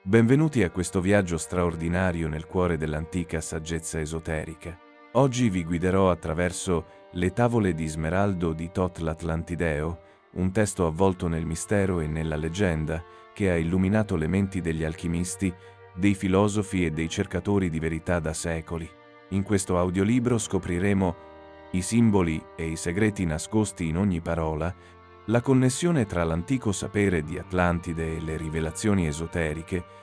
Benvenuti a questo viaggio straordinario nel cuore dell'antica saggezza esoterica. Oggi vi guiderò attraverso Le tavole di smeraldo di Thoth l'Atlantideo, un testo avvolto nel mistero e nella leggenda che ha illuminato le menti degli alchimisti, dei filosofi e dei cercatori di verità da secoli. In questo audiolibro scopriremo i simboli e i segreti nascosti in ogni parola, la connessione tra l'antico sapere di Atlantide e le rivelazioni esoteriche,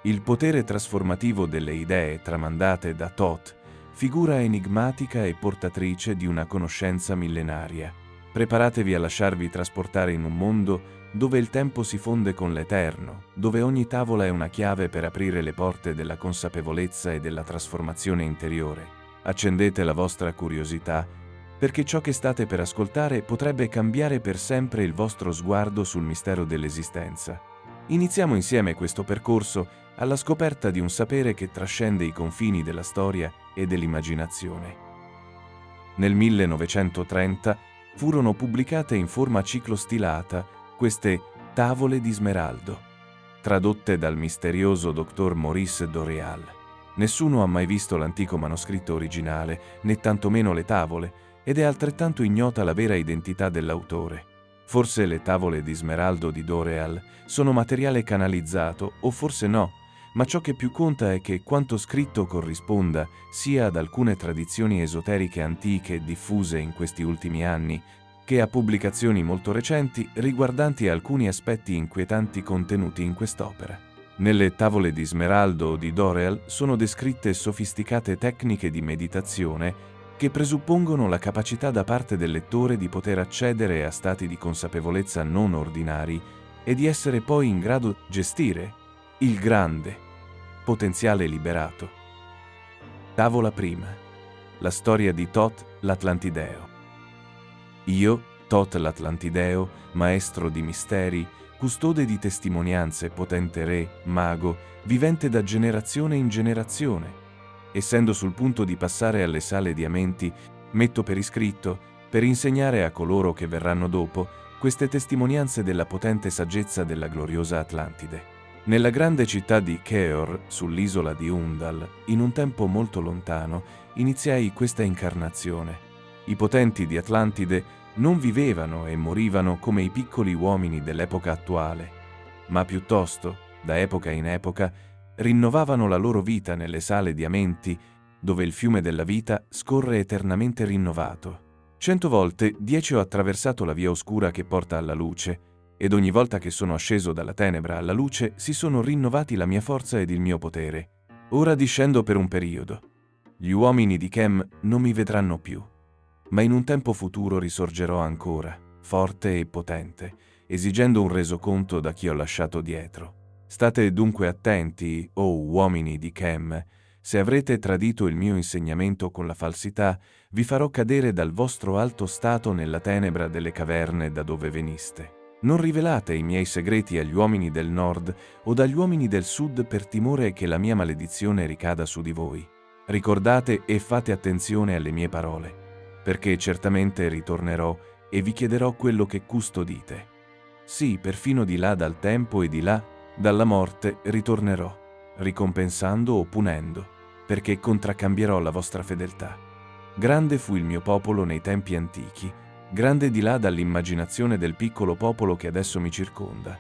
il potere trasformativo delle idee tramandate da Thoth, figura enigmatica e portatrice di una conoscenza millenaria. Preparatevi a lasciarvi trasportare in un mondo dove il tempo si fonde con l'eterno, dove ogni tavola è una chiave per aprire le porte della consapevolezza e della trasformazione interiore. Accendete la vostra curiosità, perché ciò che state per ascoltare potrebbe cambiare per sempre il vostro sguardo sul mistero dell'esistenza. Iniziamo insieme questo percorso alla scoperta di un sapere che trascende i confini della storia e dell'immaginazione. Nel 1930 furono pubblicate in forma ciclostilata queste tavole di smeraldo, tradotte dal misterioso dottor Maurice Doreal. Nessuno ha mai visto l'antico manoscritto originale, né tantomeno le tavole, ed è altrettanto ignota la vera identità dell'autore. Forse le tavole di smeraldo di Doreal sono materiale canalizzato, o forse no, ma ciò che più conta è che quanto scritto corrisponda sia ad alcune tradizioni esoteriche antiche diffuse in questi ultimi anni, che a pubblicazioni molto recenti riguardanti alcuni aspetti inquietanti contenuti in quest'opera. Nelle tavole di smeraldo di Doreal sono descritte sofisticate tecniche di meditazione che presuppongono la capacità da parte del lettore di poter accedere a stati di consapevolezza non ordinari e di essere poi in grado di gestire il grande potenziale liberato. Tavola prima. La storia di Thoth l'Atlantideo. Io, Thoth l'Atlantideo, maestro di misteri, custode di testimonianze, potente re, mago, vivente da generazione in generazione, essendo sul punto di passare alle sale di Amenti, metto per iscritto, per insegnare a coloro che verranno dopo, queste testimonianze della potente saggezza della gloriosa Atlantide. Nella grande città di Keor, sull'isola di Undal, in un tempo molto lontano, iniziai questa incarnazione. I potenti di Atlantide non vivevano e morivano come i piccoli uomini dell'epoca attuale, ma piuttosto, da epoca in epoca, rinnovavano la loro vita nelle sale di Amenti, dove il fiume della vita scorre eternamente rinnovato. 100 volte 10 ho attraversato la via oscura che porta alla luce, ed ogni volta che sono asceso dalla tenebra alla luce si sono rinnovati la mia forza ed il mio potere. Ora discendo per un periodo. Gli uomini di Chem non mi vedranno più, ma in un tempo futuro risorgerò ancora, forte e potente, esigendo un resoconto da chi ho lasciato dietro. State dunque attenti, o uomini di Chem, se avrete tradito il mio insegnamento con la falsità, vi farò cadere dal vostro alto stato nella tenebra delle caverne da dove veniste. Non rivelate i miei segreti agli uomini del nord o dagli uomini del sud per timore che la mia maledizione ricada su di voi. Ricordate e fate attenzione alle mie parole, perché certamente ritornerò e vi chiederò quello che custodite. Sì, perfino di là dal tempo e di là dalla morte ritornerò, ricompensando o punendo, perché contraccambierò la vostra fedeltà. Grande fu il mio popolo nei tempi antichi, grande di là dall'immaginazione del piccolo popolo che adesso mi circonda.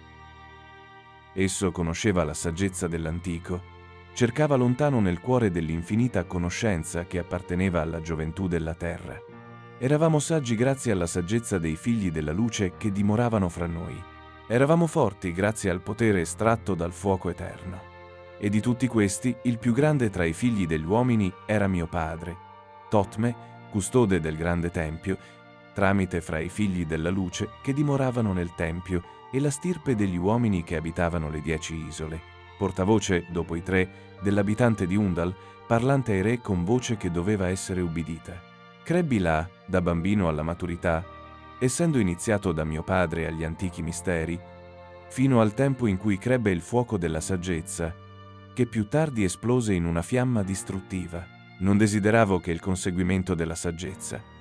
Esso conosceva la saggezza dell'antico, cercava lontano nel cuore dell'infinita conoscenza che apparteneva alla gioventù della terra. Eravamo saggi grazie alla saggezza dei figli della luce che dimoravano fra noi. Eravamo forti grazie al potere estratto dal fuoco eterno. E di tutti questi, il più grande tra i figli degli uomini era mio padre, Thotme, custode del grande tempio, tramite fra i figli della luce che dimoravano nel tempio e la stirpe degli uomini che abitavano le 10 isole. Portavoce, dopo i 3, dell'abitante di Undal, parlante ai re con voce che doveva essere ubbidita. Crebbi là, da bambino alla maturità, essendo iniziato da mio padre agli antichi misteri, fino al tempo in cui crebbe il fuoco della saggezza, che più tardi esplose in una fiamma distruttiva. Non desideravo che il conseguimento della saggezza.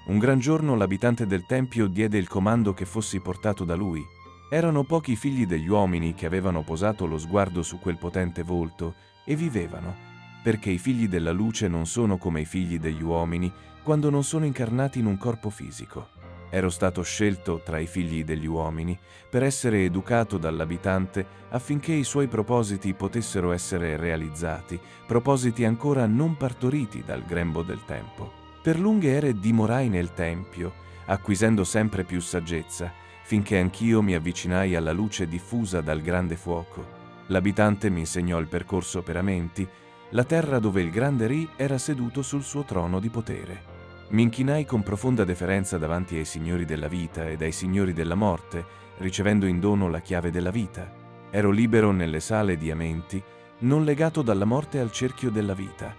Un gran giorno l'abitante del tempio diede il comando che fossi portato da lui, Erano pochi i figli degli uomini che avevano posato lo sguardo su quel potente volto e vivevano, perché i figli della luce non sono come i figli degli uomini quando non sono incarnati in un corpo fisico. Ero stato scelto tra i figli degli uomini per essere educato dall'abitante affinché i suoi propositi potessero essere realizzati, propositi ancora non partoriti dal grembo del tempo. Per lunghe ere dimorai nel tempio, acquisendo sempre più saggezza, finché anch'io mi avvicinai alla luce diffusa dal grande fuoco. L'abitante mi insegnò il percorso per Amenti, la terra dove il grande Re era seduto sul suo trono di potere. Mi inchinai con profonda deferenza davanti ai signori della vita ed ai signori della morte, ricevendo in dono la chiave della vita. Ero libero nelle sale di Amenti, non legato dalla morte al cerchio della vita.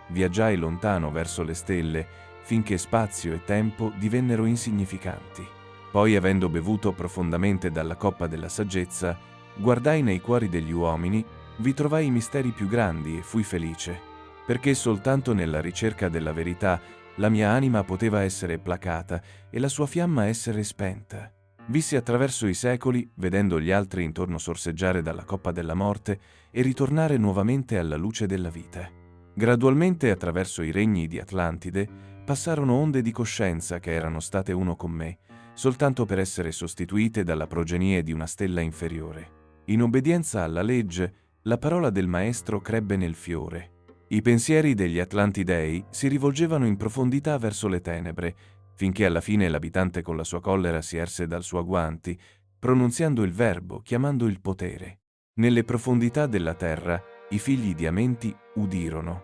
Viaggiai lontano verso le stelle, finché spazio e tempo divennero insignificanti. Poi, avendo bevuto profondamente dalla coppa della saggezza, guardai nei cuori degli uomini, vi trovai i misteri più grandi e fui felice, perché soltanto nella ricerca della verità la mia anima poteva essere placata e la sua fiamma essere spenta. Vissi attraverso i secoli, vedendo gli altri intorno sorseggiare dalla coppa della morte e ritornare nuovamente alla luce della vita. Gradualmente, attraverso i regni di Atlantide, passarono onde di coscienza che erano state uno con me, soltanto per essere sostituite dalla progenie di una stella inferiore. In obbedienza alla legge, la parola del maestro crebbe nel fiore. I pensieri degli Atlantidei si rivolgevano in profondità verso le tenebre, finché alla fine l'abitante con la sua collera si erse dal suo agguanti, pronunziando il verbo, chiamando il potere. Nelle profondità della terra, i figli di Amenti udirono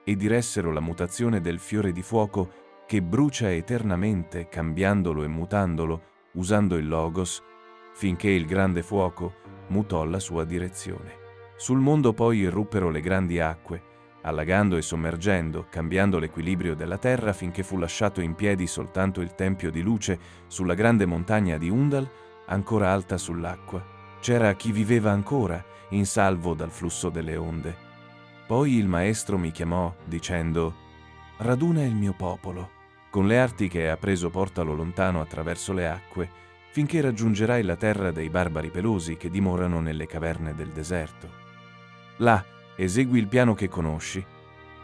e diressero la mutazione del fiore di fuoco che brucia eternamente, cambiandolo e mutandolo, usando il Logos, finché il grande fuoco mutò la sua direzione. Sul mondo poi irruppero le grandi acque, allagando e sommergendo, cambiando l'equilibrio della terra finché fu lasciato in piedi soltanto il tempio di luce sulla grande montagna di Undal, ancora alta sull'acqua. C'era chi viveva ancora, in salvo dal flusso delle onde. Poi il maestro mi chiamò, dicendo: «Raduna il mio popolo. Con le arti che ha preso portalo lontano attraverso le acque, finché raggiungerai la terra dei barbari pelosi che dimorano nelle caverne del deserto. Là esegui il piano che conosci».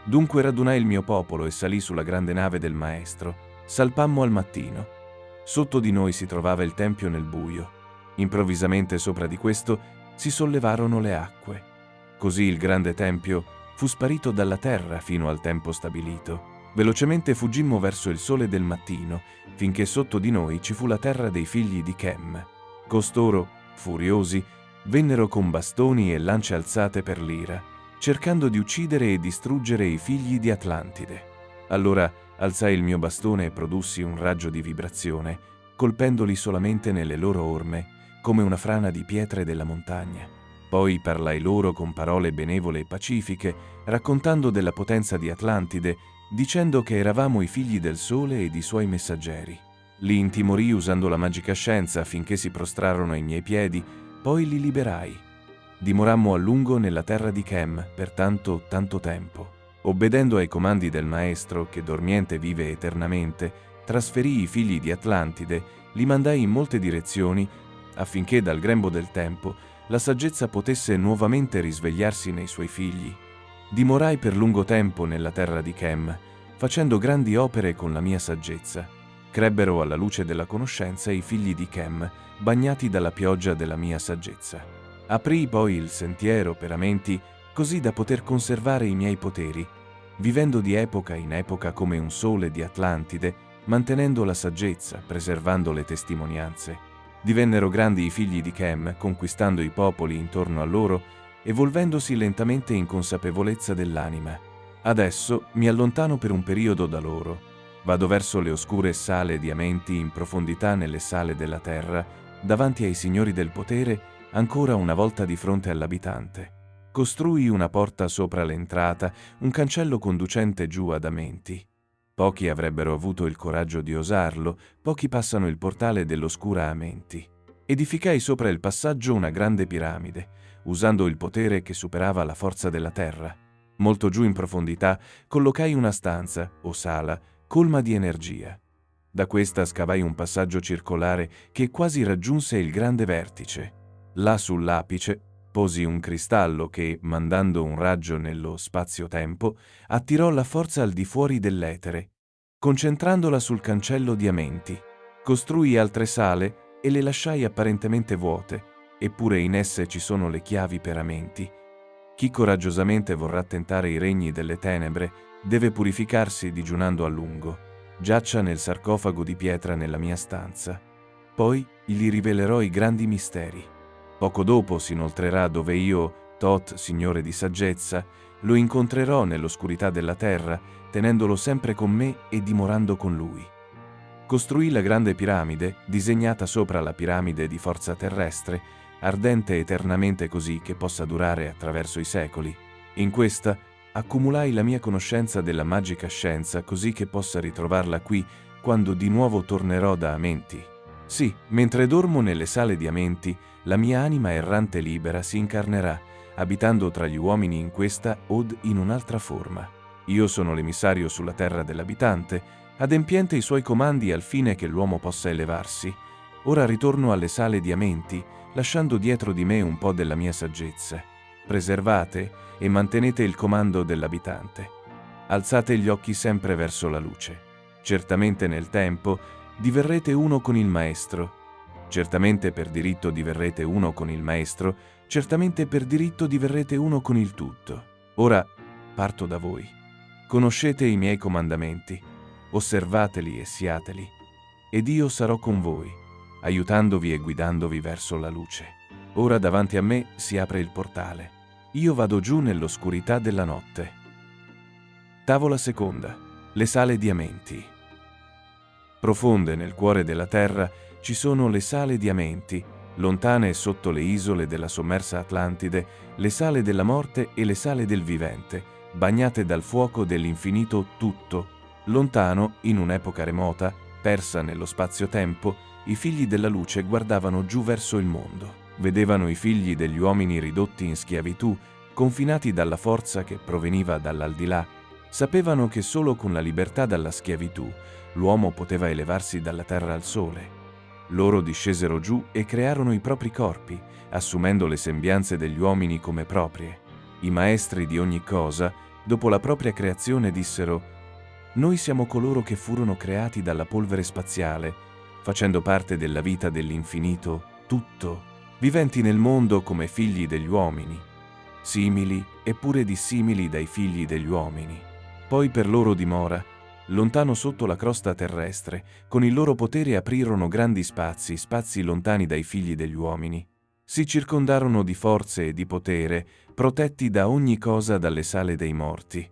Dunque radunai il mio popolo e salì sulla grande nave del maestro. Salpammo al mattino. Sotto di noi si trovava il tempio nel buio. Improvvisamente sopra di questo si sollevarono le acque. Così il grande tempio fu sparito dalla terra fino al tempo stabilito. Velocemente fuggimmo verso il sole del mattino, finché sotto di noi ci fu la terra dei figli di Chem. Costoro, furiosi, vennero con bastoni e lance alzate per l'ira, cercando di uccidere e distruggere i figli di Atlantide. Allora alzai il mio bastone e produssi un raggio di vibrazione, colpendoli solamente nelle loro orme, come una frana di pietre della montagna. Poi parlai loro con parole benevole e pacifiche, raccontando della potenza di Atlantide, dicendo che eravamo i figli del sole ed i suoi messaggeri. Li intimorii usando la magica scienza affinché si prostrarono ai miei piedi, poi li liberai. Dimorammo a lungo nella terra di Chem per tanto tempo. Obbedendo ai comandi del maestro, che dormiente vive eternamente, trasferii i figli di Atlantide, li mandai in molte direzioni affinché dal grembo del tempo la saggezza potesse nuovamente risvegliarsi nei suoi figli. Dimorai per lungo tempo nella terra di Chem, facendo grandi opere con la mia saggezza. Crebbero alla luce della conoscenza i figli di Chem, bagnati dalla pioggia della mia saggezza. Aprii poi il sentiero per Amenti, così da poter conservare i miei poteri, vivendo di epoca in epoca come un sole di Atlantide, mantenendo la saggezza, preservando le testimonianze. Divennero grandi i figli di Chem, conquistando i popoli intorno a loro, evolvendosi lentamente in consapevolezza dell'anima. Adesso mi allontano per un periodo da loro. Vado verso le oscure sale di Amenti in profondità nelle sale della terra, davanti ai signori del potere, ancora una volta di fronte all'abitante. Costrui una porta sopra l'entrata, un cancello conducente giù ad Amenti. Pochi avrebbero avuto il coraggio di osarlo, pochi passano il portale dell'oscura Amenti. Edificai sopra il passaggio una grande piramide, usando il potere che superava la forza della terra. Molto giù in profondità collocai una stanza, o sala, colma di energia. Da questa scavai un passaggio circolare che quasi raggiunse il grande vertice. Là sull'apice posi un cristallo che, mandando un raggio nello spazio-tempo, attirò la forza al di fuori dell'etere, concentrandola sul cancello di Amenti. Costruì altre sale e le lasciai apparentemente vuote, eppure in esse ci sono le chiavi per Amenti. Chi coraggiosamente vorrà tentare i regni delle tenebre deve purificarsi digiunando a lungo. Giaccia nel sarcofago di pietra nella mia stanza. Poi gli rivelerò i grandi misteri. Poco dopo si inoltrerà dove io, Thoth, signore di saggezza, lo incontrerò nell'oscurità della terra, tenendolo sempre con me e dimorando con lui. Costruì la grande piramide, disegnata sopra la piramide di forza terrestre, ardente eternamente così che possa durare attraverso i secoli. In questa accumulai la mia conoscenza della magica scienza così che possa ritrovarla qui quando di nuovo tornerò da Amenti. Sì, mentre dormo nelle sale di Amenti, la mia anima errante libera si incarnerà, abitando tra gli uomini in questa od in un'altra forma. Io sono l'emissario sulla terra dell'abitante, adempiente i suoi comandi al fine che l'uomo possa elevarsi. Ora ritorno alle sale di Amenti, lasciando dietro di me un po' della mia saggezza. Preservate e mantenete il comando dell'abitante. Alzate gli occhi sempre verso la luce. Certamente nel tempo diverrete uno con il Maestro. Certamente per diritto diverrete uno con il Maestro, certamente per diritto diverrete uno con il tutto. Ora parto da voi. Conoscete i miei comandamenti, osservateli e siateli, ed io sarò con voi, aiutandovi e guidandovi verso la luce. Ora davanti a me si apre il portale. Io vado giù nell'oscurità della notte. Tavola seconda. Le sale di Amenti. Profonde nel cuore della terra ci sono le sale di Amenti, lontane sotto le isole della sommersa Atlantide, le sale della morte e le sale del vivente, bagnate dal fuoco dell'infinito tutto. Lontano, in un'epoca remota, persa nello spazio-tempo, i figli della luce guardavano giù verso il mondo. Vedevano i figli degli uomini ridotti in schiavitù, confinati dalla forza che proveniva dall'aldilà. Sapevano che solo con la libertà dalla schiavitù l'uomo poteva elevarsi dalla terra al sole. Loro discesero giù e crearono i propri corpi, assumendo le sembianze degli uomini come proprie. I maestri di ogni cosa, dopo la propria creazione, dissero: «Noi siamo coloro che furono creati dalla polvere spaziale, facendo parte della vita dell'infinito, tutto, viventi nel mondo come figli degli uomini, simili eppure dissimili dai figli degli uomini. Poi per loro dimora, lontano sotto la crosta terrestre, con il loro potere aprirono grandi spazi, spazi lontani dai figli degli uomini. Si circondarono di forze e di potere, protetti da ogni cosa dalle sale dei morti.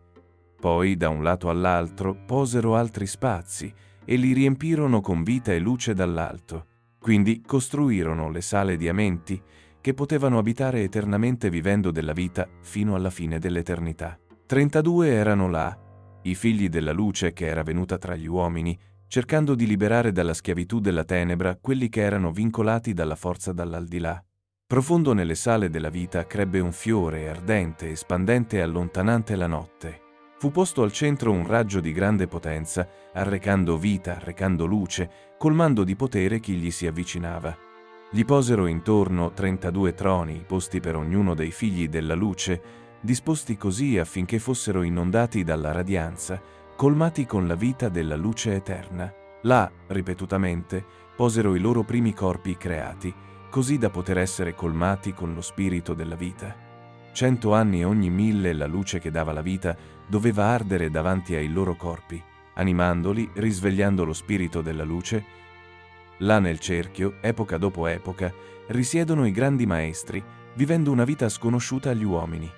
Poi, da un lato all'altro, posero altri spazi e li riempirono con vita e luce dall'alto. Quindi costruirono le sale di Amenti, che potevano abitare eternamente vivendo della vita fino alla fine dell'eternità. 32 erano là, i figli della luce che era venuta tra gli uomini, cercando di liberare dalla schiavitù della tenebra quelli che erano vincolati dalla forza dall'aldilà. Profondo nelle sale della vita crebbe un fiore ardente, espandente e allontanante la notte. Fu posto al centro un raggio di grande potenza, arrecando vita, arrecando luce, colmando di potere chi gli si avvicinava. Gli posero intorno 32 troni, posti per ognuno dei figli della luce, disposti così affinché fossero inondati dalla radianza, colmati con la vita della luce eterna. Là, ripetutamente, posero i loro primi corpi creati, così da poter essere colmati con lo spirito della vita. 100 anni ogni 1000 la luce che dava la vita doveva ardere davanti ai loro corpi, animandoli, risvegliando lo spirito della luce. Là nel cerchio, epoca dopo epoca, risiedono i grandi maestri, vivendo una vita sconosciuta agli uomini.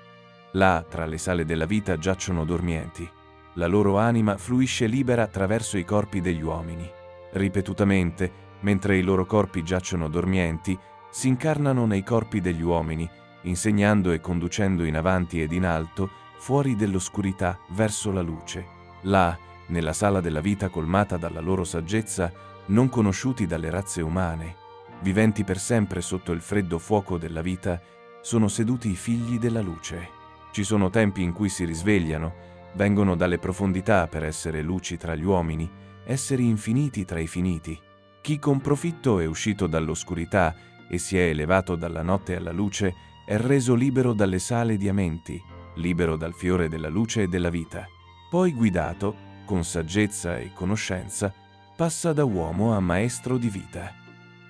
Là, tra le sale della vita, giacciono dormienti. La loro anima fluisce libera attraverso i corpi degli uomini. Ripetutamente, mentre i loro corpi giacciono dormienti, si incarnano nei corpi degli uomini, insegnando e conducendo in avanti ed in alto, fuori dell'oscurità, verso la luce. Là, nella sala della vita colmata dalla loro saggezza, non conosciuti dalle razze umane, viventi per sempre sotto il freddo fuoco della vita, sono seduti i figli della luce. Ci sono tempi in cui si risvegliano, vengono dalle profondità per essere luci tra gli uomini, esseri infiniti tra i finiti. Chi con profitto è uscito dall'oscurità e si è elevato dalla notte alla luce è reso libero dalle sale di amenti, libero dal fiore della luce e della vita. Poi guidato, con saggezza e conoscenza, passa da uomo a maestro di vita.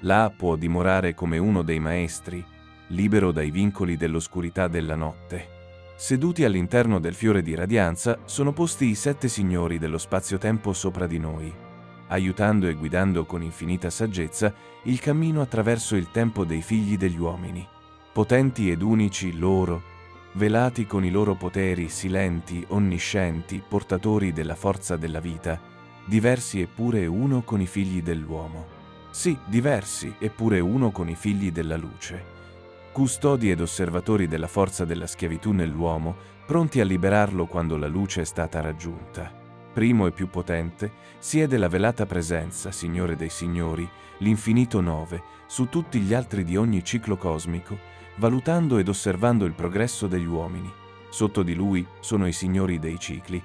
Là può dimorare come uno dei maestri, libero dai vincoli dell'oscurità della notte. Seduti all'interno del fiore di radianza sono posti i 7 signori dello spazio-tempo sopra di noi, aiutando e guidando con infinita saggezza il cammino attraverso il tempo dei figli degli uomini. Potenti ed unici loro, velati con i loro poteri, silenti, onniscienti, portatori della forza della vita, diversi eppure uno con i figli dell'uomo. Sì, diversi eppure uno con i figli della luce. Custodi ed osservatori della forza della schiavitù nell'uomo, pronti a liberarlo quando la luce è stata raggiunta. Primo e più potente, siede la velata presenza, Signore dei Signori, l'infinito 9, su tutti gli altri di ogni ciclo cosmico, valutando ed osservando il progresso degli uomini. Sotto di lui sono i signori dei cicli,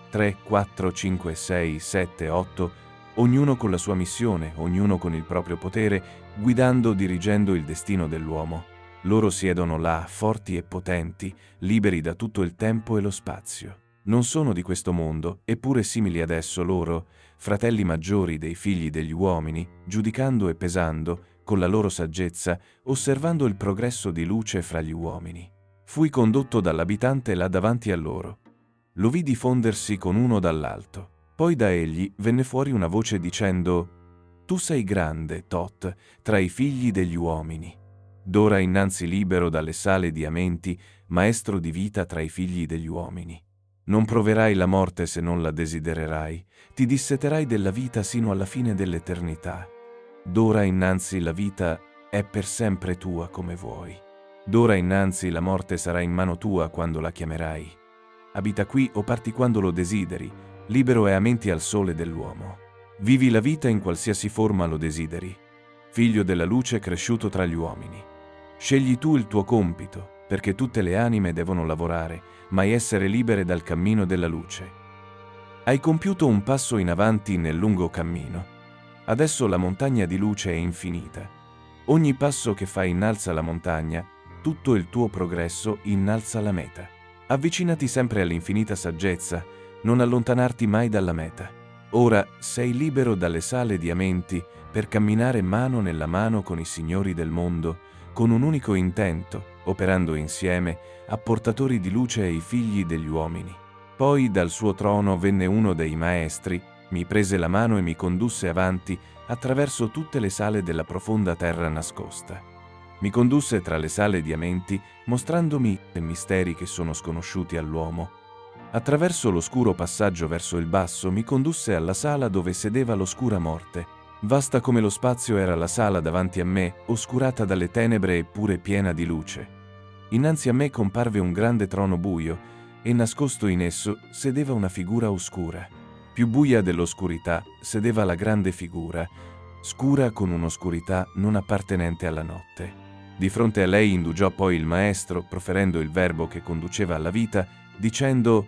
3, 4, 5, 6, 7, 8, ognuno con la sua missione, ognuno con il proprio potere, guidando, dirigendo il destino dell'uomo. Loro siedono là, forti e potenti, liberi da tutto il tempo e lo spazio. Non sono di questo mondo, eppure simili ad esso loro, fratelli maggiori dei figli degli uomini, giudicando e pesando, con la loro saggezza, osservando il progresso di luce fra gli uomini. Fui condotto dall'abitante là davanti a loro. Lo vidi fondersi con uno dall'alto. Poi da egli venne fuori una voce dicendo: «Tu sei grande, Tot, tra i figli degli uomini. D'ora innanzi libero dalle sale di amenti, maestro di vita tra i figli degli uomini. Non proverai la morte se non la desidererai, ti disseterai della vita sino alla fine dell'eternità. D'ora innanzi la vita è per sempre tua come vuoi. D'ora innanzi la morte sarà in mano tua quando la chiamerai. Abita qui o parti quando lo desideri, libero e a menti al sole dell'uomo. Vivi la vita in qualsiasi forma lo desideri. Figlio della luce cresciuto tra gli uomini. Scegli tu il tuo compito, perché tutte le anime devono lavorare, mai essere libere dal cammino della luce. Hai compiuto un passo in avanti nel lungo cammino. Adesso la montagna di luce è infinita. Ogni passo che fai innalza la montagna, tutto il tuo progresso innalza la meta. Avvicinati sempre all'infinita saggezza, non allontanarti mai dalla meta. Ora sei libero dalle sale di amenti per camminare mano nella mano con i signori del mondo, con un unico intento, operando insieme, apportatori di luce ai figli degli uomini. Poi dal suo trono venne uno dei maestri, mi prese la mano e mi condusse avanti attraverso tutte le sale della profonda terra nascosta. Mi condusse tra le sale di amenti, mostrandomi i misteri che sono sconosciuti all'uomo. Attraverso l'oscuro passaggio verso il basso mi condusse alla sala dove sedeva l'oscura morte. Vasta come lo spazio era la sala davanti a me, oscurata dalle tenebre eppure piena di luce. Innanzi a me comparve un grande trono buio e nascosto in esso sedeva una figura oscura. Più buia dell'oscurità sedeva la grande figura, scura con un'oscurità non appartenente alla notte. Di fronte a lei indugiò poi il maestro, proferendo il verbo che conduceva alla vita, dicendo: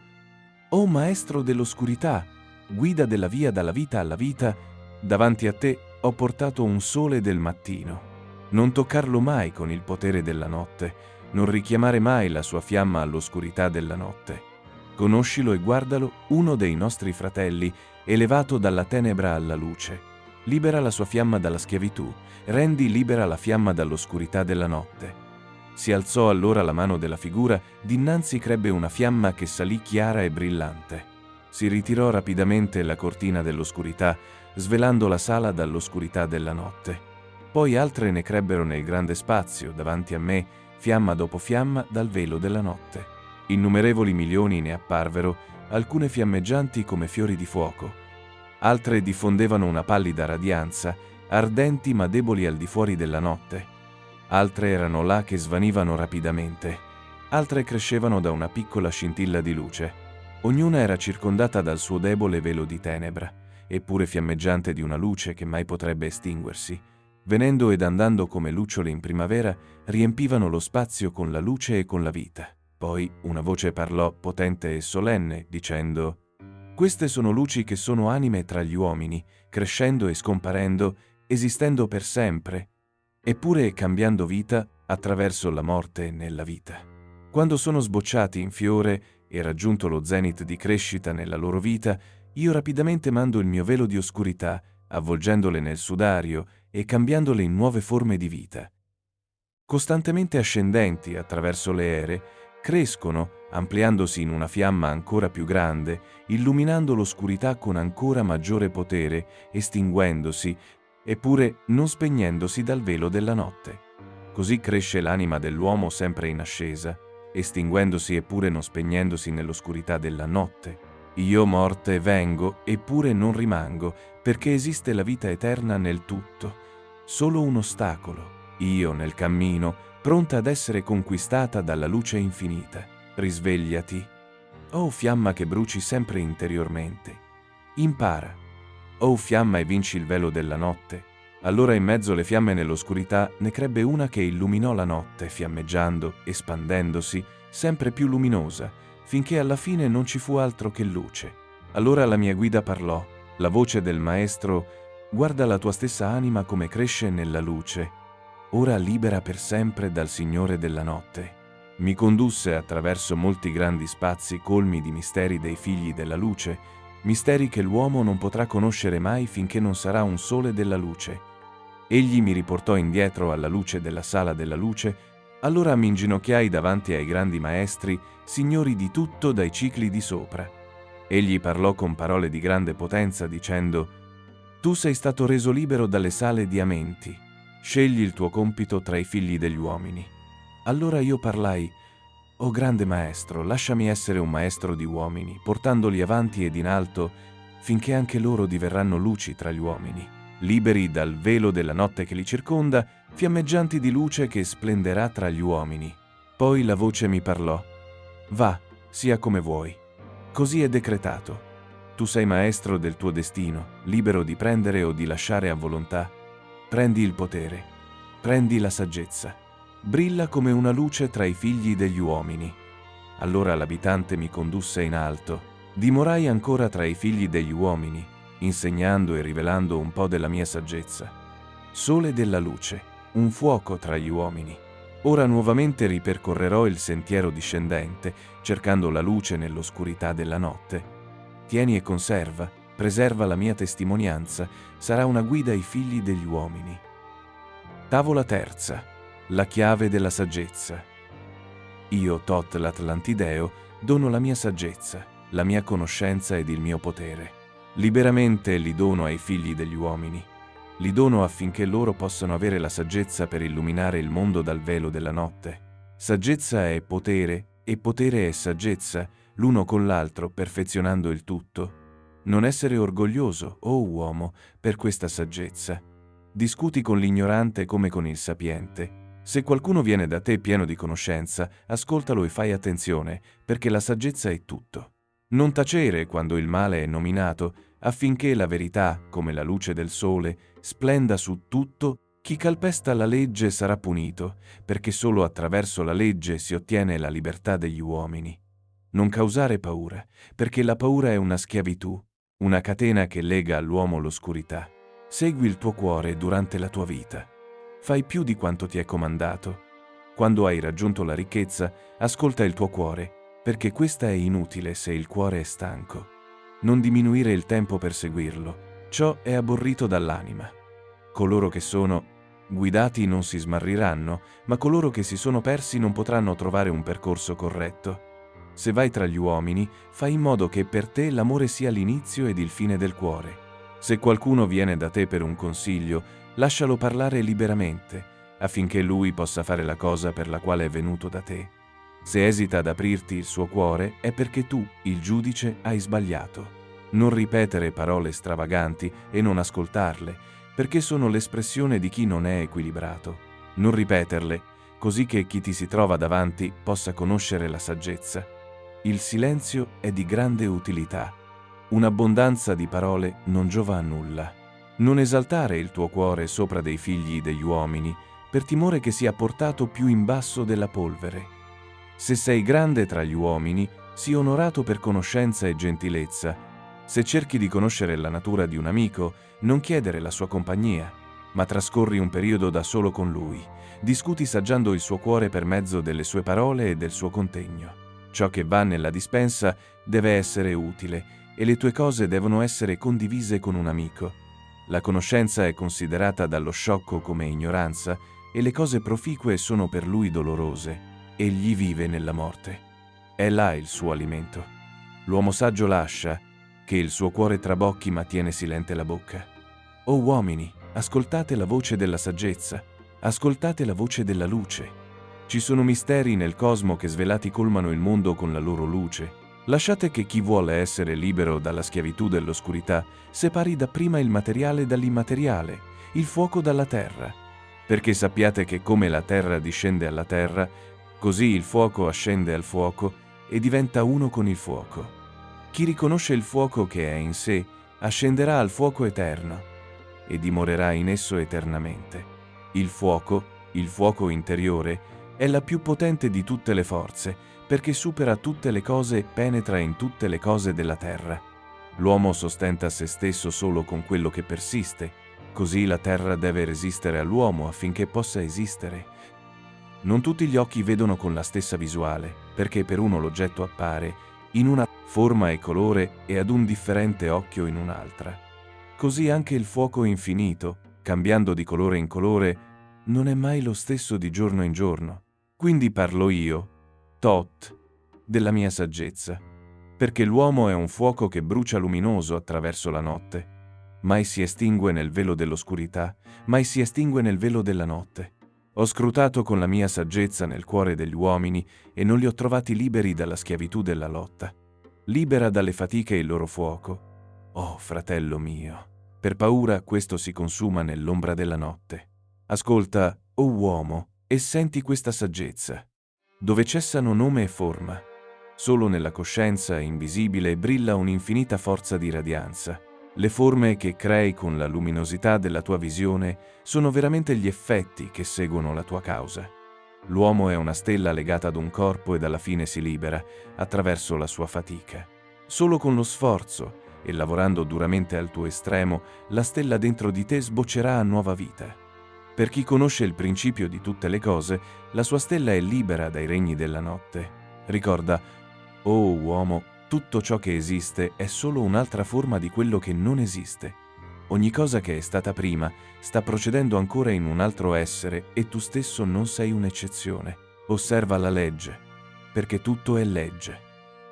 «O maestro dell'oscurità, guida della via dalla vita alla vita, davanti a te ho portato un sole del mattino. Non toccarlo mai con il potere della notte, non richiamare mai la sua fiamma all'oscurità della notte. Conoscilo e guardalo, uno dei nostri fratelli, elevato dalla tenebra alla luce. Libera la sua fiamma dalla schiavitù, rendi libera la fiamma dall'oscurità della notte». Si alzò allora la mano della figura, dinanzi crebbe una fiamma che salì chiara e brillante. Si ritirò rapidamente la cortina dell'oscurità, svelando la sala dall'oscurità della notte. Poi altre ne crebbero nel grande spazio, davanti a me, fiamma dopo fiamma dal velo della notte. Innumerevoli milioni ne apparvero, alcune fiammeggianti come fiori di fuoco. Altre diffondevano una pallida radianza, ardenti ma deboli al di fuori della notte. Altre erano là che svanivano rapidamente. Altre crescevano da una piccola scintilla di luce. Ognuna era circondata dal suo debole velo di tenebra, eppure fiammeggiante di una luce che mai potrebbe estinguersi. Venendo ed andando come lucciole in primavera, riempivano lo spazio con la luce e con la vita. Poi una voce parlò potente e solenne, dicendo: Queste sono luci che sono anime tra gli uomini, crescendo e scomparendo, esistendo per sempre, eppure cambiando vita attraverso la morte nella vita. Quando sono sbocciati in fiore e raggiunto lo zenit di crescita nella loro vita, io rapidamente mando il mio velo di oscurità, avvolgendole nel sudario e cambiandole in nuove forme di vita. Costantemente ascendenti attraverso le ere, crescono, ampliandosi in una fiamma ancora più grande, illuminando l'oscurità con ancora maggiore potere, estinguendosi, eppure non spegnendosi dal velo della notte. Così cresce l'anima dell'uomo sempre in ascesa, estinguendosi eppure non spegnendosi nell'oscurità della notte. Io, morte, vengo, eppure non rimango, perché esiste la vita eterna nel tutto. Solo un ostacolo, io nel cammino, pronta ad essere conquistata dalla luce infinita. Risvegliati. O fiamma che bruci sempre interiormente. Impara. O fiamma e vinci il velo della notte. Allora in mezzo alle fiamme nell'oscurità ne crebbe una che illuminò la notte, fiammeggiando, espandendosi, sempre più luminosa, finché alla fine non ci fu altro che luce. Allora la mia guida parlò, la voce del Maestro: guarda la tua stessa anima come cresce nella luce, ora libera per sempre dal Signore della notte. Mi condusse attraverso molti grandi spazi colmi di misteri dei figli della luce, misteri che l'uomo non potrà conoscere mai finché non sarà un sole della luce. Egli mi riportò indietro alla luce della sala della luce, allora mi inginocchiai davanti ai grandi maestri, signori di tutto dai cicli di sopra. Egli parlò con parole di grande potenza dicendo: tu sei stato reso libero dalle sale di Amenti, scegli il tuo compito tra i figli degli uomini. Allora io parlai: o grande maestro, lasciami essere un maestro di uomini, portandoli avanti ed in alto, finché anche loro diverranno luci tra gli uomini, liberi dal velo della notte che li circonda, fiammeggianti di luce che splenderà tra gli uomini. Poi la voce mi parlò: va, sia come vuoi. Così è decretato. Tu sei maestro del tuo destino, libero di prendere o di lasciare a volontà. Prendi il potere, prendi la saggezza. Brilla come una luce tra i figli degli uomini. Allora l'abitante mi condusse in alto. Dimorai ancora tra i figli degli uomini, insegnando e rivelando un po' della mia saggezza. Sole della luce, un fuoco tra gli uomini. Ora nuovamente ripercorrerò il sentiero discendente, cercando la luce nell'oscurità della notte. Tieni e conserva, preserva la mia testimonianza, sarà una guida ai figli degli uomini. Tavola terza. La chiave della saggezza. Io, Thoth l'Atlantideo, dono la mia saggezza, la mia conoscenza ed il mio potere. Liberamente li dono ai figli degli uomini. Li dono affinché loro possano avere la saggezza per illuminare il mondo dal velo della notte. Saggezza è potere e potere è saggezza, l'uno con l'altro perfezionando il tutto. Non essere orgoglioso, o uomo, per questa saggezza. Discuti con l'ignorante come con il sapiente. Se qualcuno viene da te pieno di conoscenza, ascoltalo e fai attenzione, perché la saggezza è tutto. Non tacere quando il male è nominato, affinché la verità, come la luce del sole, splenda su tutto. Chi calpesta la legge sarà punito, perché solo attraverso la legge si ottiene la libertà degli uomini. Non causare paura, perché la paura è una schiavitù, una catena che lega all'uomo l'oscurità. Segui il tuo cuore durante la tua vita. Fai più di quanto ti è comandato. Quando hai raggiunto la ricchezza, ascolta il tuo cuore, perché questa è inutile se il cuore è stanco. Non diminuire il tempo per seguirlo. Ciò è aborrito dall'anima. Coloro che sono guidati non si smarriranno, ma coloro che si sono persi non potranno trovare un percorso corretto. Se vai tra gli uomini, fai in modo che per te l'amore sia l'inizio ed il fine del cuore. Se qualcuno viene da te per un consiglio, lascialo parlare liberamente, affinché lui possa fare la cosa per la quale è venuto da te. Se esita ad aprirti il suo cuore, è perché tu, il giudice, hai sbagliato. Non ripetere parole stravaganti e non ascoltarle, perché sono l'espressione di chi non è equilibrato. Non ripeterle, così che chi ti si trova davanti possa conoscere la saggezza. Il silenzio è di grande utilità. Un'abbondanza di parole non giova a nulla. Non esaltare il tuo cuore sopra dei figli degli uomini, per timore che sia portato più in basso della polvere. Se sei grande tra gli uomini, sii onorato per conoscenza e gentilezza, Se cerchi di conoscere la natura di un amico, non chiedere la sua compagnia, ma trascorri un periodo da solo con lui. Discuti saggiando il suo cuore per mezzo delle sue parole e del suo contegno. Ciò che va nella dispensa deve essere utile e le tue cose devono essere condivise con un amico. La conoscenza è considerata dallo sciocco come ignoranza e le cose proficue sono per lui dolorose. Egli vive nella morte. È là il suo alimento. L'uomo saggio lascia che il suo cuore trabocchi ma tiene silente la bocca. O uomini, ascoltate la voce della saggezza, ascoltate la voce della luce. Ci sono misteri nel cosmo che svelati colmano il mondo con la loro luce. Lasciate che chi vuole essere libero dalla schiavitù dell'oscurità separi dapprima il materiale dall'immateriale, il fuoco dalla terra, perché sappiate che come la terra discende alla terra, così il fuoco ascende al fuoco e diventa uno con il fuoco. Chi riconosce il fuoco che è in sé ascenderà al fuoco eterno e dimorerà in esso eternamente. Il fuoco interiore, è la più potente di tutte le forze, perché supera tutte le cose e penetra in tutte le cose della terra. L'uomo sostenta se stesso solo con quello che persiste, così la terra deve resistere all'uomo affinché possa esistere. Non tutti gli occhi vedono con la stessa visuale, perché per uno l'oggetto appare in una forma e colore e ad un differente occhio in un'altra. Così anche il fuoco infinito, cambiando di colore in colore, non è mai lo stesso di giorno in giorno. Quindi parlo io, Tot, della mia saggezza, perché l'uomo è un fuoco che brucia luminoso attraverso la notte. Mai si estingue nel velo dell'oscurità, mai si estingue nel velo della notte. Ho scrutato con la mia saggezza nel cuore degli uomini e non li ho trovati liberi dalla schiavitù della lotta. Libera dalle fatiche il loro fuoco. Oh, fratello mio, per paura questo si consuma nell'ombra della notte. Ascolta, o uomo, e senti questa saggezza. Dove cessano nome e forma, solo nella coscienza invisibile brilla un'infinita forza di radianza. Le forme che crei con la luminosità della tua visione sono veramente gli effetti che seguono la tua causa. L'uomo è una stella legata ad un corpo ed alla fine si libera attraverso la sua fatica. Solo con lo sforzo e lavorando duramente al tuo estremo, la stella dentro di te sboccerà a nuova vita. Per chi conosce il principio di tutte le cose, la sua stella è libera dai regni della notte. Ricorda, o uomo, tutto ciò che esiste è solo un'altra forma di quello che non esiste. Ogni cosa che è stata prima sta procedendo ancora in un altro essere e tu stesso non sei un'eccezione. Osserva la legge, perché tutto è legge.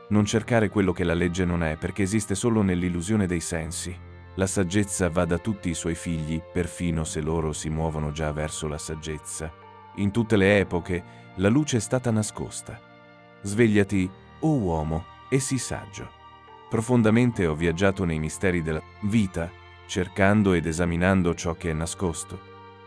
Non cercare quello che la legge non è, perché esiste solo nell'illusione dei sensi. La saggezza va da tutti i suoi figli, perfino se loro si muovono già verso la saggezza. In tutte le epoche la luce è stata nascosta. Svegliati, o uomo, e sii saggio. Profondamente ho viaggiato nei misteri della vita, cercando ed esaminando ciò che è nascosto.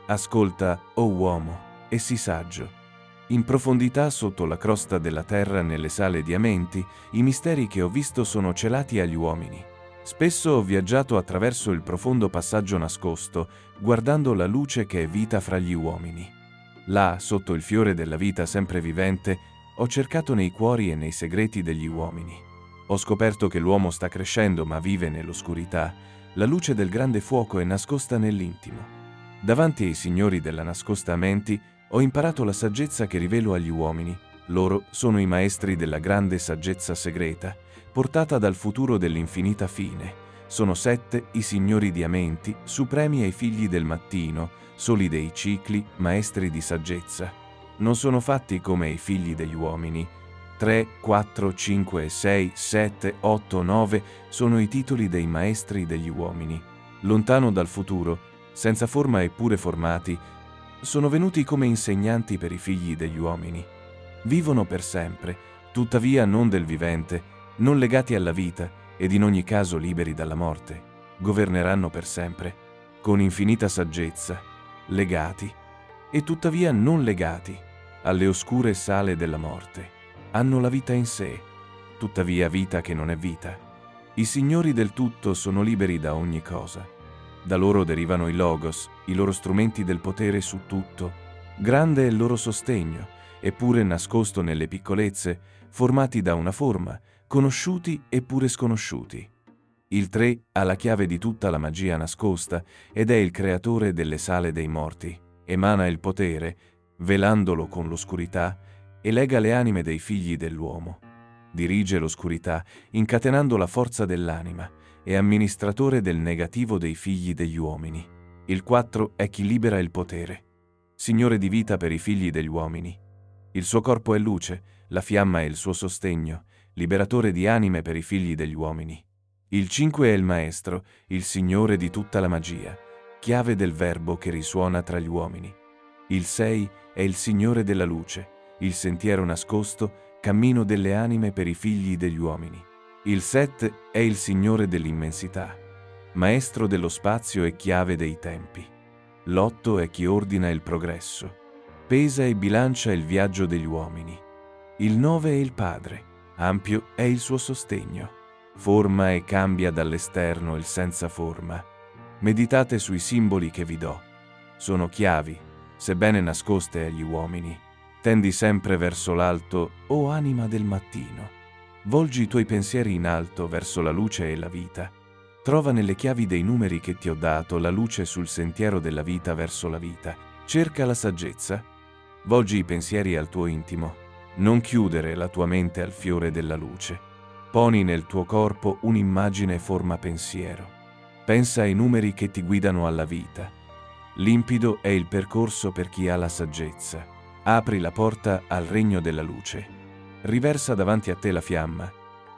Ascolta, o uomo, e sii saggio. In profondità sotto la crosta della terra nelle sale diamenti, i misteri che ho visto sono celati agli uomini. Spesso ho viaggiato attraverso il profondo passaggio nascosto, guardando la luce che è vita fra gli uomini. Là, sotto il fiore della vita sempre vivente, ho cercato nei cuori e nei segreti degli uomini. Ho scoperto che l'uomo sta crescendo ma vive nell'oscurità. La luce del grande fuoco è nascosta nell'intimo. Davanti ai signori della nascosta menti, ho imparato la saggezza che rivelo agli uomini. Loro sono i maestri della grande saggezza segreta, portata dal futuro dell'infinita fine. Sono 7 i signori diamenti, supremi ai figli del mattino, soli dei cicli, maestri di saggezza. Non sono fatti come i figli degli uomini. 3, 4, 5, 6, 7, 8, 9 sono i titoli dei maestri degli uomini. Lontano dal futuro, senza forma eppure formati, sono venuti come insegnanti per i figli degli uomini. Vivono per sempre, tuttavia non del vivente, non legati alla vita ed in ogni caso liberi dalla morte. Governeranno per sempre, con infinita saggezza, legati e tuttavia non legati alle oscure sale della morte. Hanno la vita in sé, tuttavia vita che non è vita. I signori del tutto sono liberi da ogni cosa. Da loro derivano i logos, i loro strumenti del potere su tutto. Grande è il loro sostegno, eppure nascosto nelle piccolezze, formati da una forma, conosciuti eppure sconosciuti. Il 3 ha la chiave di tutta la magia nascosta ed è il creatore delle sale dei morti. Emana il potere, velandolo con l'oscurità, e lega le anime dei figli dell'uomo. Dirige l'oscurità, incatenando la forza dell'anima, è amministratore del negativo dei figli degli uomini. Il 4 è chi libera il potere. Signore di vita per i figli degli uomini. Il suo corpo è luce, la fiamma è il suo sostegno, liberatore di anime per i figli degli uomini. Il 5 è il maestro, il signore di tutta la magia, chiave del verbo che risuona tra gli uomini. Il 6 è il signore della luce, il sentiero nascosto, cammino delle anime per i figli degli uomini. Il 7 è il signore dell'immensità, maestro dello spazio e chiave dei tempi. L'8 è chi ordina il progresso, pesa e bilancia il viaggio degli uomini. Il 9 è il Padre, ampio è il suo sostegno. Forma e cambia dall'esterno il senza forma. Meditate sui simboli che vi do. Sono chiavi, sebbene nascoste agli uomini. Tendi sempre verso l'alto, o anima del mattino. Volgi i tuoi pensieri in alto verso la luce e la vita. Trova nelle chiavi dei numeri che ti ho dato la luce sul sentiero della vita verso la vita. Cerca la saggezza. Volgi i pensieri al tuo intimo. Non chiudere la tua mente al fiore della luce. Poni nel tuo corpo un'immagine forma pensiero. Pensa ai numeri che ti guidano alla vita. Limpido è il percorso per chi ha la saggezza. Apri la porta al regno della luce. Riversa davanti a te la fiamma,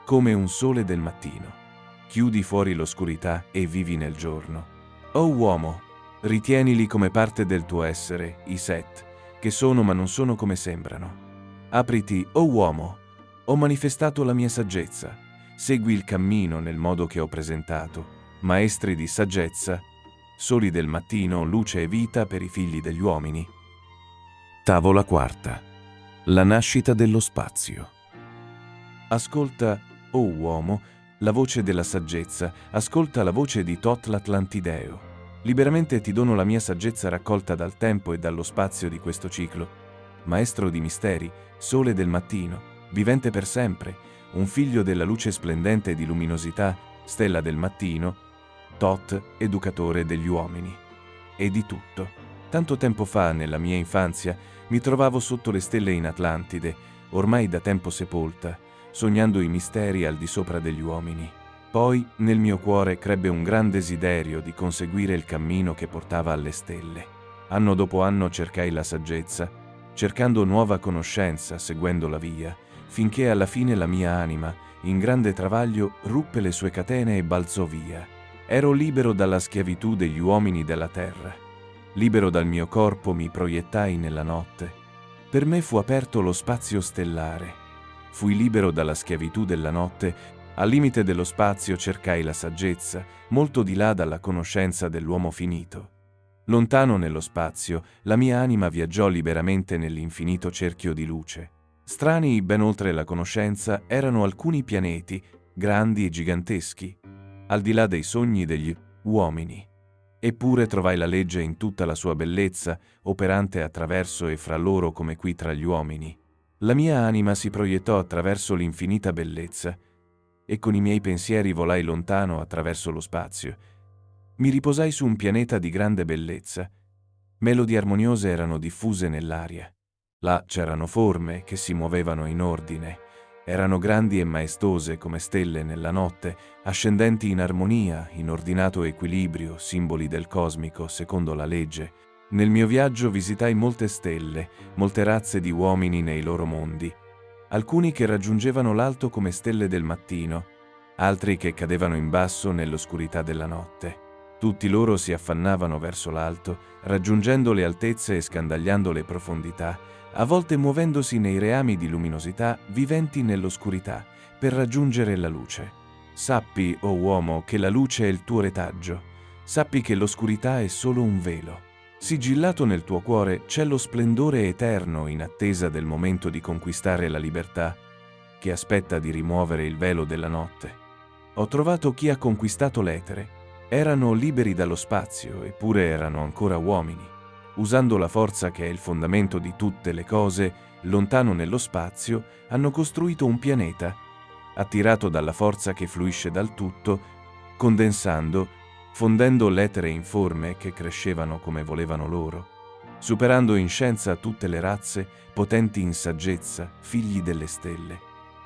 come un sole del mattino. Chiudi fuori l'oscurità e vivi nel giorno. O uomo, ritienili come parte del tuo essere, i 7, che sono ma non sono come sembrano. Apriti, o uomo, ho manifestato la mia saggezza. Segui il cammino nel modo che ho presentato. Maestri di saggezza, soli del mattino, luce e vita per i figli degli uomini. Tavola quarta. La nascita dello spazio. Ascolta, o uomo, la voce della saggezza, ascolta la voce di Thoth l'Atlantideo. Liberamente ti dono la mia saggezza raccolta dal tempo e dallo spazio di questo ciclo. Maestro di misteri, sole del mattino, vivente per sempre, un figlio della luce splendente di luminosità, stella del mattino, Thoth, educatore degli uomini. E di tutto. Tanto tempo fa, nella mia infanzia, mi trovavo sotto le stelle in Atlantide, ormai da tempo sepolta, sognando i misteri al di sopra degli uomini. Poi, nel mio cuore, crebbe un gran desiderio di conseguire il cammino che portava alle stelle. Anno dopo anno cercai la saggezza, cercando nuova conoscenza, seguendo la via, finché alla fine la mia anima, in grande travaglio, ruppe le sue catene e balzò via. Ero libero dalla schiavitù degli uomini della terra. Libero dal mio corpo mi proiettai nella notte. Per me fu aperto lo spazio stellare. Fui libero dalla schiavitù della notte. Al limite dello spazio cercai la saggezza, molto di là dalla conoscenza dell'uomo finito. Lontano nello spazio, la mia anima viaggiò liberamente nell'infinito cerchio di luce. Strani, ben oltre la conoscenza, erano alcuni pianeti, grandi e giganteschi, al di là dei sogni degli uomini. Eppure trovai la legge in tutta la sua bellezza, operante attraverso e fra loro come qui tra gli uomini. La mia anima si proiettò attraverso l'infinita bellezza, e con i miei pensieri volai lontano attraverso lo spazio. Mi riposai su un pianeta di grande bellezza. Melodie armoniose erano diffuse nell'aria. Là c'erano forme che si muovevano in ordine. Erano grandi e maestose come stelle nella notte, ascendenti in armonia, in ordinato equilibrio, simboli del cosmico, secondo la legge. Nel mio viaggio visitai molte stelle, molte razze di uomini nei loro mondi. Alcuni che raggiungevano l'alto come stelle del mattino, altri che cadevano in basso nell'oscurità della notte. Tutti loro si affannavano verso l'alto, raggiungendo le altezze e scandagliando le profondità, a volte muovendosi nei reami di luminosità viventi nell'oscurità, per raggiungere la luce. Sappi, o uomo, che la luce è il tuo retaggio. Sappi che l'oscurità è solo un velo. Sigillato nel tuo cuore c'è lo splendore eterno in attesa del momento di conquistare la libertà, che aspetta di rimuovere il velo della notte. Ho trovato chi ha conquistato l'etere. Erano liberi dallo spazio, eppure erano ancora uomini. Usando la forza che è il fondamento di tutte le cose, lontano nello spazio, hanno costruito un pianeta. Attirato dalla forza che fluisce dal tutto, condensando, fondendo l'etere in forme che crescevano come volevano loro, superando in scienza tutte le razze, potenti in saggezza, figli delle stelle.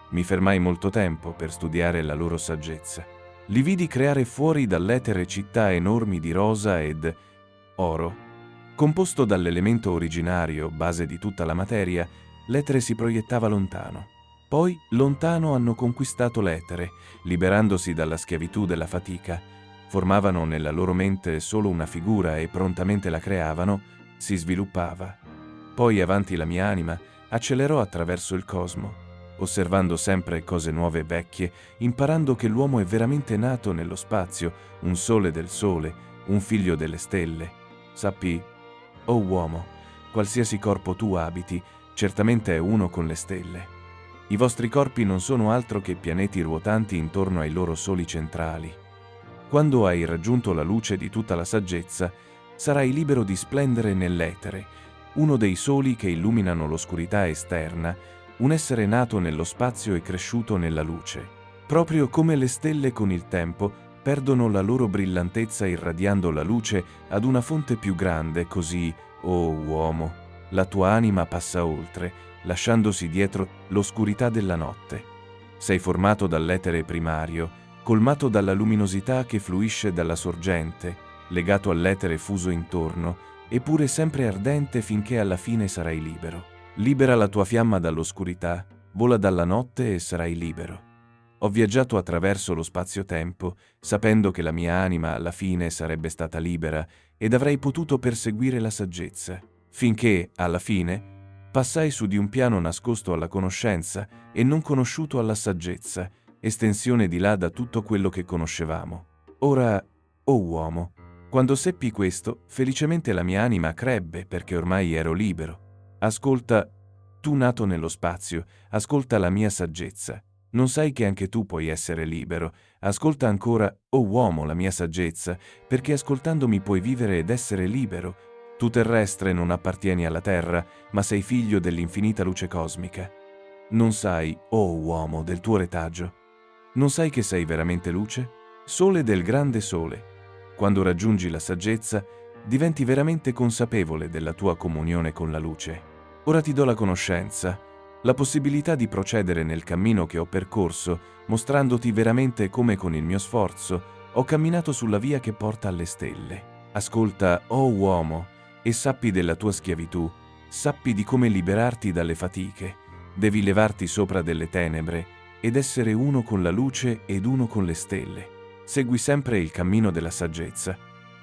Mi fermai molto tempo per studiare la loro saggezza. Li vidi creare fuori dall'etere città enormi di rosa ed oro. Composto dall'elemento originario, base di tutta la materia, l'etere si proiettava lontano. Poi, lontano, hanno conquistato l'etere, liberandosi dalla schiavitù della fatica. Formavano nella loro mente solo una figura e prontamente la creavano, si sviluppava. Poi, avanti la mia anima, accelerò attraverso il cosmo, osservando sempre cose nuove e vecchie, imparando che l'uomo è veramente nato nello spazio, un sole del sole, un figlio delle stelle. Sappi, o uomo, qualsiasi corpo tu abiti, certamente è uno con le stelle. I vostri corpi non sono altro che pianeti ruotanti intorno ai loro soli centrali. Quando hai raggiunto la luce di tutta la saggezza, sarai libero di splendere nell'etere, uno dei soli che illuminano l'oscurità esterna, un essere nato nello spazio e cresciuto nella luce. Proprio come le stelle con il tempo perdono la loro brillantezza irradiando la luce ad una fonte più grande, così, o uomo, la tua anima passa oltre, lasciandosi dietro l'oscurità della notte. Sei formato dall'etere primario, colmato dalla luminosità che fluisce dalla sorgente, legato all'etere fuso intorno, eppure sempre ardente finché alla fine sarai libero. Libera la tua fiamma dall'oscurità, vola dalla notte e sarai libero. Ho viaggiato attraverso lo spazio-tempo, sapendo che la mia anima alla fine sarebbe stata libera ed avrei potuto perseguire la saggezza, finché, alla fine, passai su di un piano nascosto alla conoscenza e non conosciuto alla saggezza, estensione di là da tutto quello che conoscevamo. Ora, o uomo, quando seppi questo, felicemente la mia anima crebbe perché ormai ero libero. Ascolta, tu nato nello spazio, ascolta la mia saggezza. Non sai che anche tu puoi essere libero. Ascolta ancora, o uomo, la mia saggezza, perché ascoltandomi puoi vivere ed essere libero. Tu terrestre non appartieni alla terra, ma sei figlio dell'infinita luce cosmica. Non sai, o uomo, del tuo retaggio. Non sai che sei veramente luce? Sole del grande sole. Quando raggiungi la saggezza, diventi veramente consapevole della tua comunione con la luce. Ora ti do la conoscenza, la possibilità di procedere nel cammino che ho percorso, mostrandoti veramente come con il mio sforzo ho camminato sulla via che porta alle stelle. Ascolta, o uomo, e sappi della tua schiavitù, sappi di come liberarti dalle fatiche. Devi levarti sopra delle tenebre ed essere uno con la luce ed uno con le stelle. Segui sempre il cammino della saggezza.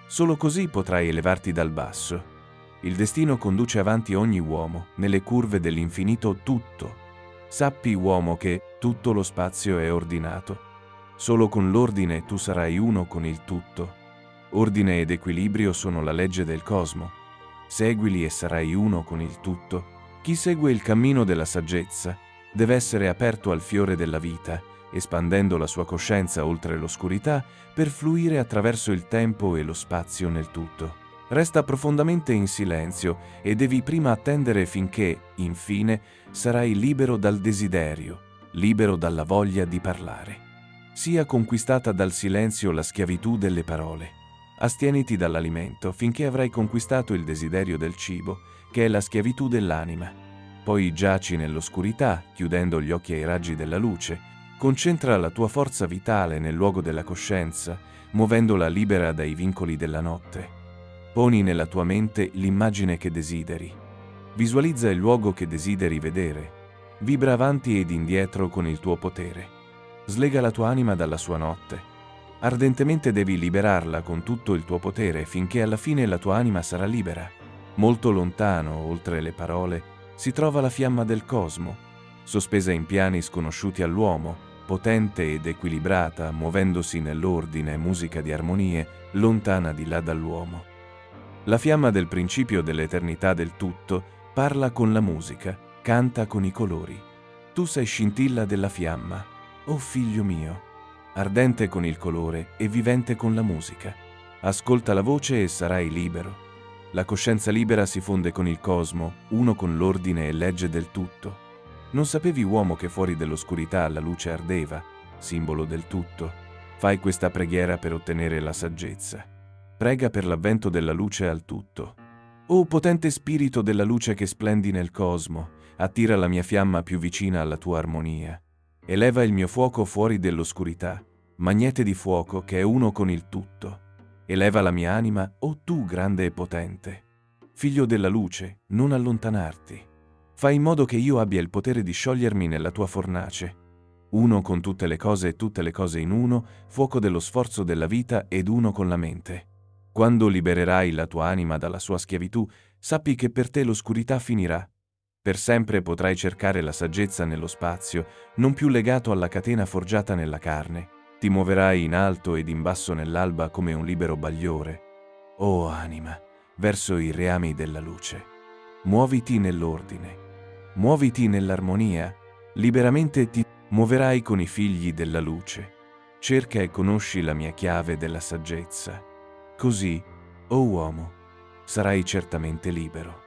Solo così potrai elevarti dal basso. Il destino conduce avanti ogni uomo, nelle curve dell'infinito tutto. Sappi, uomo, che tutto lo spazio è ordinato. Solo con l'ordine tu sarai uno con il tutto. Ordine ed equilibrio sono la legge del cosmo. Seguili e sarai uno con il tutto. Chi segue il cammino della saggezza deve essere aperto al fiore della vita, espandendo la sua coscienza oltre l'oscurità per fluire attraverso il tempo e lo spazio nel tutto. Resta profondamente in silenzio e devi prima attendere finché, infine, sarai libero dal desiderio, libero dalla voglia di parlare. Sia conquistata dal silenzio la schiavitù delle parole. Astieniti dall'alimento finché avrai conquistato il desiderio del cibo, che è la schiavitù dell'anima. Poi giaci nell'oscurità, chiudendo gli occhi ai raggi della luce. Concentra la tua forza vitale nel luogo della coscienza, muovendola libera dai vincoli della notte. Poni nella tua mente l'immagine che desideri. Visualizza il luogo che desideri vedere. Vibra avanti ed indietro con il tuo potere. Slega la tua anima dalla sua notte. Ardentemente devi liberarla con tutto il tuo potere finché alla fine la tua anima sarà libera. Molto lontano, oltre le parole, si trova la fiamma del cosmo, sospesa in piani sconosciuti all'uomo, potente ed equilibrata, muovendosi nell'ordine e musica di armonie, lontana di là dall'uomo. La fiamma del principio dell'eternità del tutto parla con la musica, canta con i colori. Tu sei scintilla della fiamma, o figlio mio, ardente con il colore e vivente con la musica. Ascolta la voce e sarai libero. La coscienza libera si fonde con il cosmo, uno con l'ordine e legge del tutto. Non sapevi, uomo, che fuori dell'oscurità la luce ardeva, simbolo del tutto. Fai questa preghiera per ottenere la saggezza. Prega per l'avvento della luce al tutto. O potente spirito della luce che splendi nel cosmo, attira la mia fiamma più vicina alla tua armonia. Eleva il mio fuoco fuori dell'oscurità, magnete di fuoco che è uno con il tutto. Eleva la mia anima, o tu grande e potente. Figlio della luce, non allontanarti. Fai in modo che io abbia il potere di sciogliermi nella tua fornace. Uno con tutte le cose e tutte le cose in uno, fuoco dello sforzo della vita ed uno con la mente. Quando libererai la tua anima dalla sua schiavitù, sappi che per te l'oscurità finirà. Per sempre potrai cercare la saggezza nello spazio, non più legato alla catena forgiata nella carne. Ti muoverai in alto ed in basso nell'alba come un libero bagliore. O anima, verso i reami della luce. Muoviti nell'ordine. Muoviti nell'armonia. Liberamente ti muoverai con i figli della luce. Cerca e conosci la mia chiave della saggezza. Così, o uomo, sarai certamente libero.